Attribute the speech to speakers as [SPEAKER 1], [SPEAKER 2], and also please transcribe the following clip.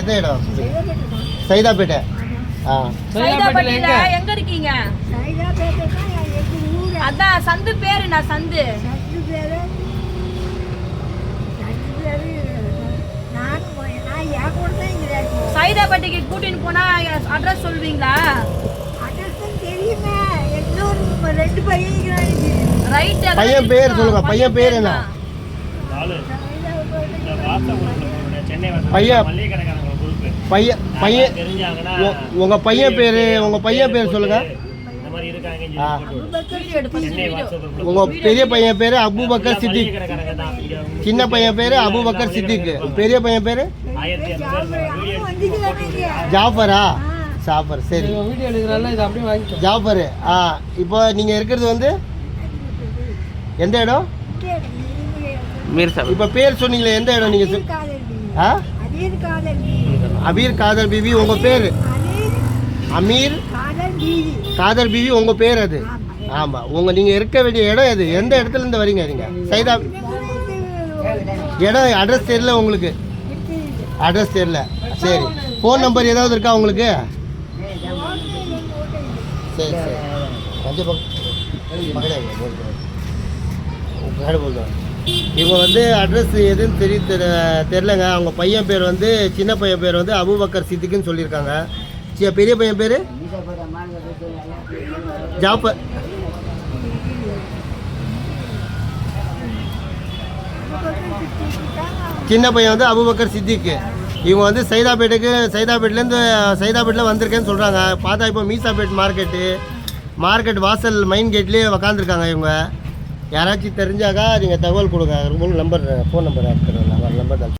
[SPEAKER 1] எந்த இடம்? சைதாப்பேட்டை.
[SPEAKER 2] சைதாப்பேட்டையில எங்க இருக்கீங்க? அதான் சந்து பேரு. நான் சந்து சைதாப்பேட்டைக்கு கூட்டின்னு போனா அட்ரஸ் சொல்வீங்களா? ரைட்.
[SPEAKER 1] பையன் பேர் சொல்லுங்க. பையன் பேர் என்ன? பையன் பையன் உங்க பையன் பேரு சொல்லுங்க. உங்க பெரிய பையன் பேரு அபூபக்கர் சித்திக். சின்ன பையன் பேரு அபூபக்கர் சித்திக். பெரிய பையன் பேரு ஜாஃபரா? ஜாஃபர். சரி ஜாஃபர். இப்போ நீங்க இருக்கிறது வந்து எந்த இடம்? இப்போ பேர் சொன்னீங்களே, எந்த இடம் நீங்க? அபீர் காதர் பிவி. உங்க பேரு அமீர் காதர் பிவி. உங்க பேர் அது? ஆமா. நீங்க இருக்க வேண்டிய இடம் எது? எந்த இடத்துல இருந்து வரீங்க நீங்க? சைதா இடம் அட்ரஸ் தெரியல உங்களுக்கு? அட்ரஸ் தெரியல. சரி, ஃபோன் நம்பர் ஏதாவது இருக்கா உங்களுக்கு? சரி சரி. இவங்க வந்து அட்ரஸ் எதுன்னு தெரிலங்க. அவங்க பையன் பேர் வந்து, சின்ன பையன் பேர் வந்து அபூபக்கர் சித்திக்குன்னு சொல்லியிருக்காங்க. பெரிய பையன் பேர் ஜாஃபர். சின்ன பையன் வந்து அபூபக்கர் சித்திக்கு. இவங்க வந்து சைதாப்பேட்டில் வந்திருக்கேன்னு சொல்கிறாங்க. பார்த்தா இப்போ மீசாப்பேட் மார்க்கெட் வாசல் மெயின் கேட்லேயே உக்காந்துருக்காங்க இவங்க. யாராச்சும் தெரிஞ்சாக்கா நீங்கள் தகவல் கொடுங்க. நம்பர், ஃபோன் நம்பர் நம்பர் தான்.